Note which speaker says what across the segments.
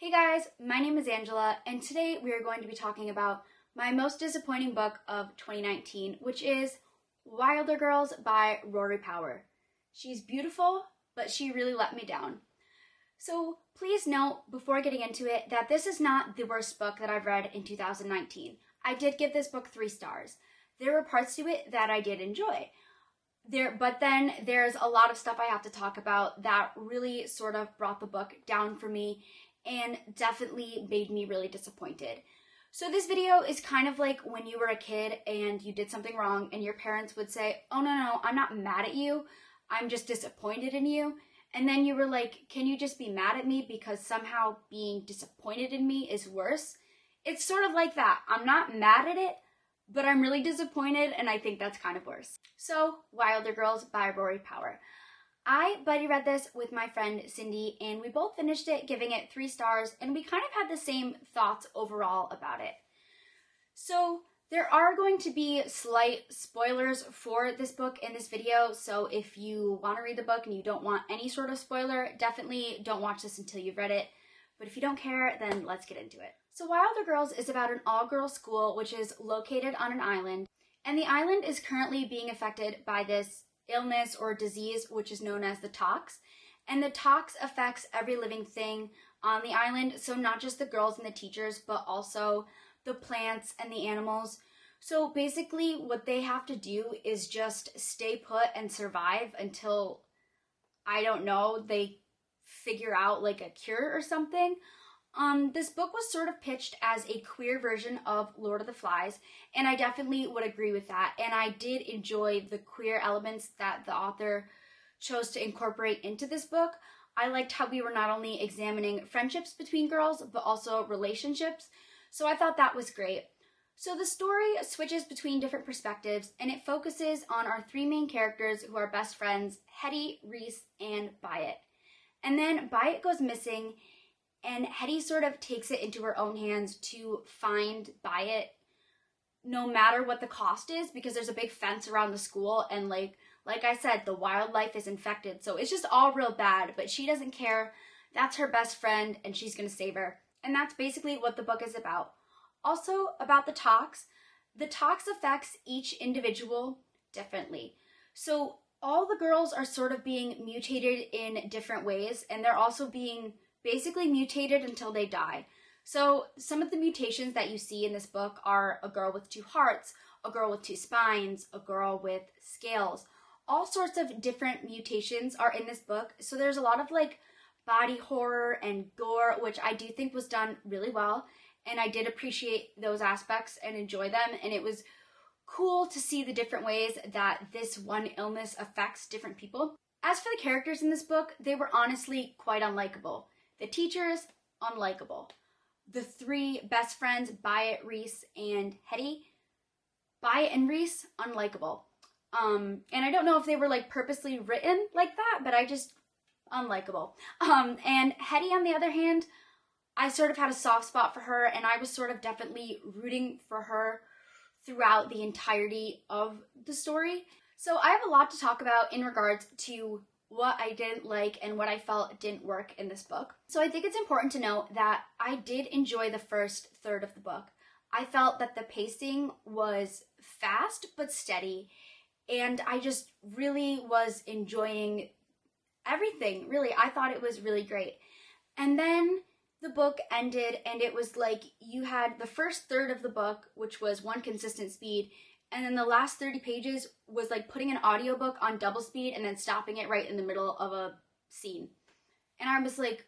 Speaker 1: Hey guys, my name is Angela, and today we are going to be talking about my most disappointing book of 2019, which is Wilder Girls by Rory Power. She's beautiful, but she really let me down. So please note, before getting into it, that this is not the worst book that I've read in 2019. I did give this book 3 stars. There were parts to it that I did enjoy. But then there's a lot of stuff I have to talk about that really sort of brought the book down for me and definitely made me really disappointed. So this video is kind of like when you were a kid and you did something wrong and your parents would say, "Oh no, I'm not mad at you, I'm just disappointed in you." And then you were like, "Can you just be mad at me because somehow being disappointed in me is worse?" It's sort of like that. I'm not mad at it, but I'm really disappointed, and I think that's kind of worse. So, Wilder Girls by Rory Power. I buddy read this with my friend Cindy, and we both finished it giving it 3 stars, and we kind of had the same thoughts overall about it. So, there are going to be slight spoilers for this book in this video, so if you want to read the book and you don't want any sort of spoiler, definitely don't watch this until you've read it. But if you don't care, then let's get into it. So Wilder Girls is about an all-girls school which is located on an island, and the island is currently being affected by this illness or disease which is known as the tox. And the tox affects every living thing on the island, so not just the girls and the teachers, but also the plants and the animals. So basically what they have to do is just stay put and survive until, I don't know, they figure out like a cure or something. This book was sort of pitched as a queer version of Lord of the Flies, and I definitely would agree with that. And I did enjoy the queer elements that the author chose to incorporate into this book. I liked how we were not only examining friendships between girls, but also relationships. So I thought that was great. So the story switches between different perspectives, and it focuses on our 3 main characters who are best friends, Hetty, Reese, and Byatt. And then Byatt goes missing, and Hetty sort of takes it into her own hands to find Byatt no matter what the cost is, because there's a big fence around the school, and like I said, the wildlife is infected, so it's just all real bad, but she doesn't care. That's her best friend, and she's gonna save her. And that's basically what the book is about. Also, about the tox affects each individual differently. So all the girls are sort of being mutated in different ways, and they're also being basically mutated until they die. So some of the mutations that you see in this book are a girl with 2 hearts, a girl with 2 spines, a girl with scales. All sorts of different mutations are in this book. So there's a lot of like body horror and gore, which I do think was done really well. And I did appreciate those aspects and enjoy them. And it was cool to see the different ways that this one illness affects different people. As for the characters in this book, they were honestly quite unlikable. The teachers, unlikable. The 3 best friends, Byatt, Reese, and Hetty, Byatt and Reese, unlikable. And I don't know if they were like purposely written like that, but I just, unlikable. And Hetty, on the other hand, I sort of had a soft spot for her, and I was sort of definitely rooting for her throughout the entirety of the story. So I have a lot to talk about in regards to what I didn't like and what I felt didn't work in this book. So I think it's important to note that I did enjoy the first third of the book. I felt that the pacing was fast but steady, and I just really was enjoying everything, really. I thought it was really great. And then the book ended, and it was like you had the first third of the book, which was one consistent speed, and then the last 30 pages was like putting an audiobook on double speed and then stopping it right in the middle of a scene. And I was like,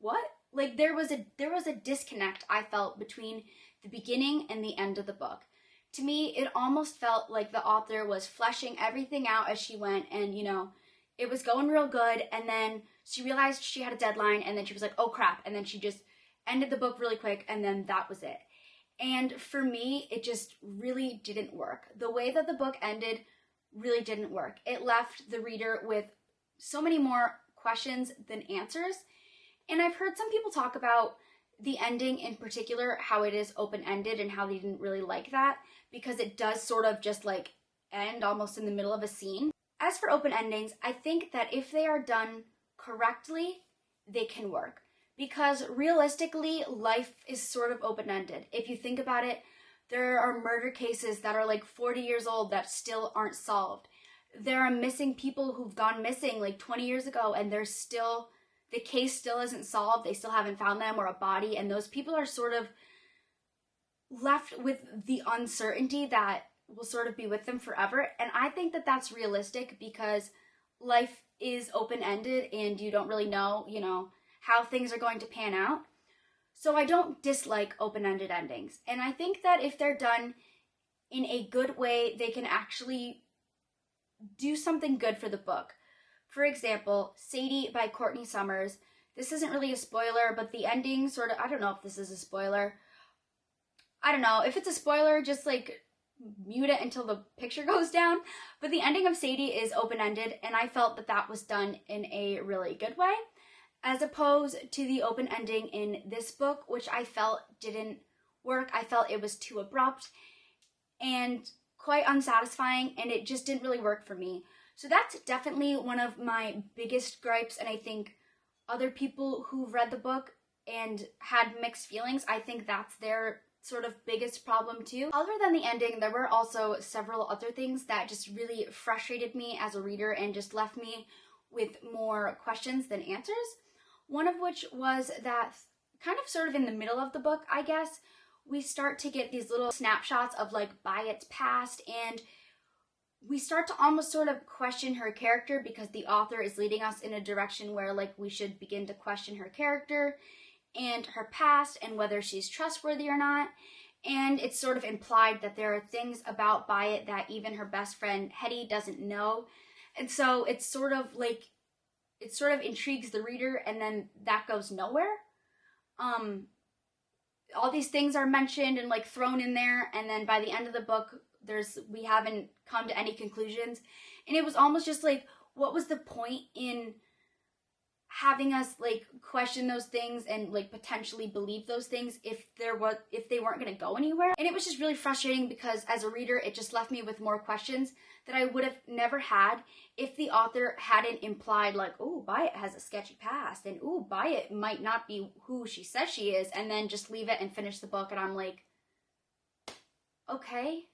Speaker 1: what? Like there was a disconnect I felt between the beginning and the end of the book. To me, it almost felt like the author was fleshing everything out as she went, and you know, it was going real good, and then she realized she had a deadline, and then she was like, oh crap, and then she just ended the book really quick, and then that was it. And for me, it just really didn't work. The way that the book ended really didn't work. It left the reader with so many more questions than answers. And I've heard some people talk about the ending in particular, how it is open-ended and how they didn't really like that because it does sort of just like end almost in the middle of a scene. As for open endings, I think that if they are done correctly, they can work. because realistically, life is sort of open-ended. If you think about it, there are murder cases that are like 40 years old that still aren't solved. There are missing people who've gone missing like 20 years ago and the case still isn't solved. They still haven't found them or a body, and those people are sort of left with the uncertainty that will sort of be with them forever. And I think that that's realistic because life is open-ended and you don't really know, how things are going to pan out. So I don't dislike open-ended endings. And I think that if they're done in a good way, they can actually do something good for the book. For example, Sadie by Courtney Summers. This isn't really a spoiler, but the ending sort of, I don't know if this is a spoiler. I don't know. If it's a spoiler, just like mute it until the picture goes down. But the ending of Sadie is open-ended, and I felt that that was done in a really good way, as opposed to the open ending in this book, which I felt didn't work. I felt it was too abrupt and quite unsatisfying, and it just didn't really work for me. So that's definitely one of my biggest gripes, and I think other people who've read the book and had mixed feelings, I think that's their sort of biggest problem too. Other than the ending, there were also several other things that just really frustrated me as a reader and just left me with more questions than answers. One of which was that kind of sort of in the middle of the book, I guess, we start to get these little snapshots of like Byatt's past, and we start to almost sort of question her character because the author is leading us in a direction where like we should begin to question her character and her past and whether she's trustworthy or not. And it's sort of implied that there are things about Byatt that even her best friend Hetty doesn't know. And so it's sort of like, it sort of intrigues the reader, and then that goes nowhere. All these things are mentioned and like thrown in there, and then by the end of the book, we haven't come to any conclusions. And it was almost just like, what was the point in having us like question those things and like potentially believe those things if they weren't going to go anywhere? And it was just really frustrating because as a reader, it just left me with more questions that I would have never had if the author hadn't implied like, oh, Byatt has a sketchy past, and oh, Byatt might not be who she says she is, and then just leave it and finish the book. And I'm like, okay,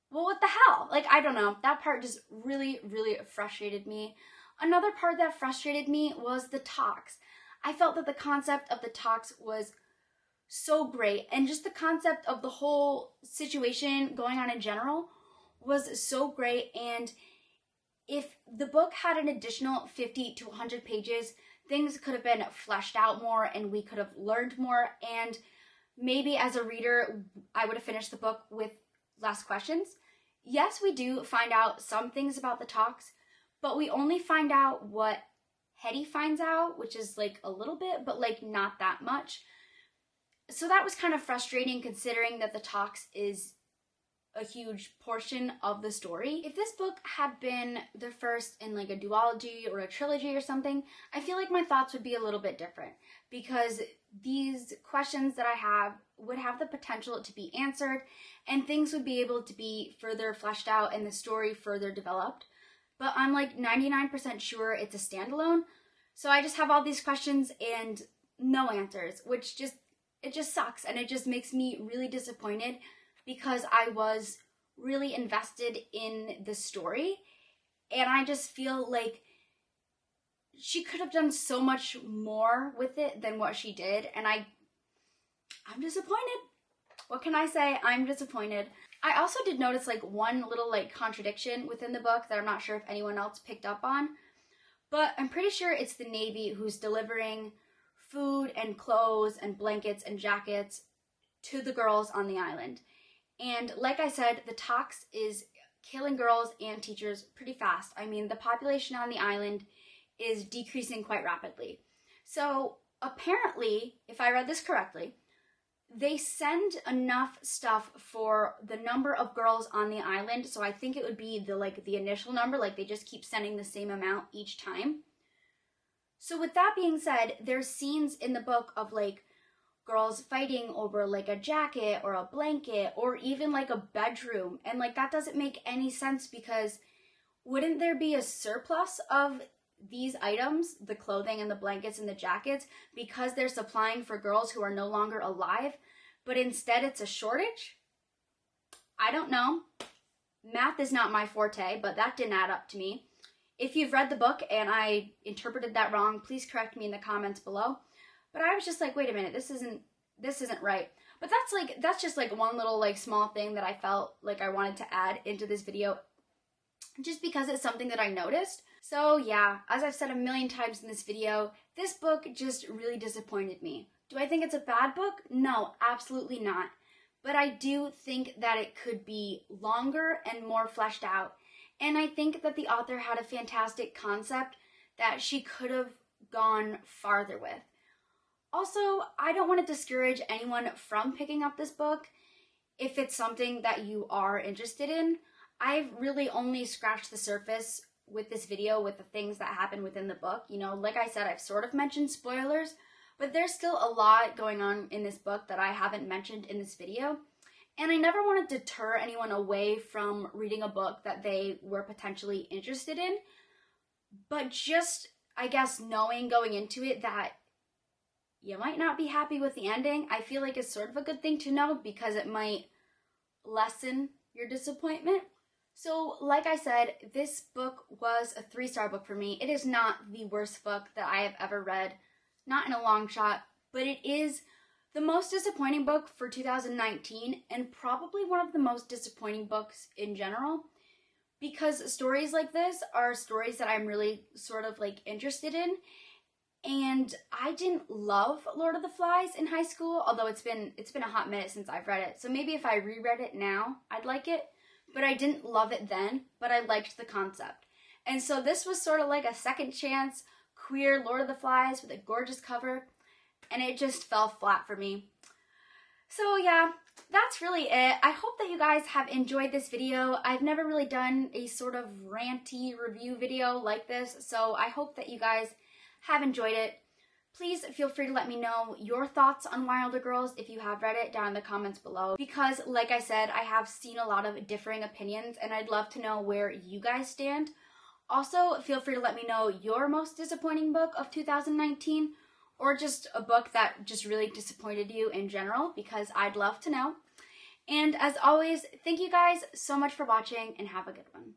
Speaker 1: well, what the hell? Like, I don't know. That part just really, really frustrated me. Another part that frustrated me was the talks. I felt that the concept of the talks was so great, and just the concept of the whole situation going on in general was so great. And if the book had an additional 50 to 100 pages, things could have been fleshed out more and we could have learned more, and maybe as a reader, I would have finished the book with less questions. Yes, we do find out some things about the talks, but we only find out what Hetty finds out, which is like a little bit, but like not that much. So that was kind of frustrating considering that the talks is a huge portion of the story. If this book had been the first in like a duology or a trilogy or something, I feel like my thoughts would be a little bit different, because these questions that I have would have the potential to be answered and things would be able to be further fleshed out and the story further developed. But I'm like 99% sure it's a standalone, so I just have all these questions and no answers, which it just sucks, and it just makes me really disappointed because I was really invested in the story, and I just feel like she could have done so much more with it than what she did, and I'm disappointed. What can I say? I'm disappointed. I also did notice like one little like contradiction within the book that I'm not sure if anyone else picked up on, but I'm pretty sure it's the Navy who's delivering food and clothes and blankets and jackets to the girls on the island. And like I said, the tox is killing girls and teachers pretty fast. I mean, the population on the island is decreasing quite rapidly. So apparently, if I read this correctly, they send enough stuff for the number of girls on the island. So I think it would be the initial number, like they just keep sending the same amount each time. So with that being said, there's scenes in the book of like girls fighting over like a jacket or a blanket or even like a bedroom. And like that doesn't make any sense, because wouldn't there be a surplus of these items, the clothing and the blankets and the jackets, because they're supplying for girls who are no longer alive, but instead it's a shortage? I don't know. Math is not my forte, but that didn't add up to me. If you've read the book and I interpreted that wrong, please correct me in the comments below. But I was just like, wait a minute, this isn't right. But that's just like one little like small thing that I felt like I wanted to add into this video, just because it's something that I noticed. So yeah, as I've said a million times in this video, this book just really disappointed me. Do I think it's a bad book? No, absolutely not. But I do think that it could be longer and more fleshed out. And I think that the author had a fantastic concept that she could have gone farther with. Also, I don't want to discourage anyone from picking up this book if it's something that you are interested in. I've really only scratched the surface with this video with the things that happen within the book. You know, like I said, I've sort of mentioned spoilers, but there's still a lot going on in this book that I haven't mentioned in this video. And I never want to deter anyone away from reading a book that they were potentially interested in. But just, I guess, knowing going into it that you might not be happy with the ending, I feel like is sort of a good thing to know, because it might lessen your disappointment. So, like I said, this book was a 3-star book for me. It is not the worst book that I have ever read, not in a long shot, but it is the most disappointing book for 2019, and probably one of the most disappointing books in general, because stories like this are stories that I'm really sort of like interested in. And I didn't love Lord of the Flies in high school, although it's been a hot minute since I've read it. So maybe if I reread it now, I'd like it. But I didn't love it then, but I liked the concept. And so this was sort of like a second chance queer Lord of the Flies with a gorgeous cover, and it just fell flat for me. So yeah, that's really it. I hope that you guys have enjoyed this video. I've never really done a sort of ranty review video like this, so I hope that you guys have enjoyed it. Please feel free to let me know your thoughts on Wilder Girls if you have read it down in the comments below, because like I said, I have seen a lot of differing opinions and I'd love to know where you guys stand. Also, feel free to let me know your most disappointing book of 2019, or just a book that just really disappointed you in general, because I'd love to know. And as always, thank you guys so much for watching and have a good one.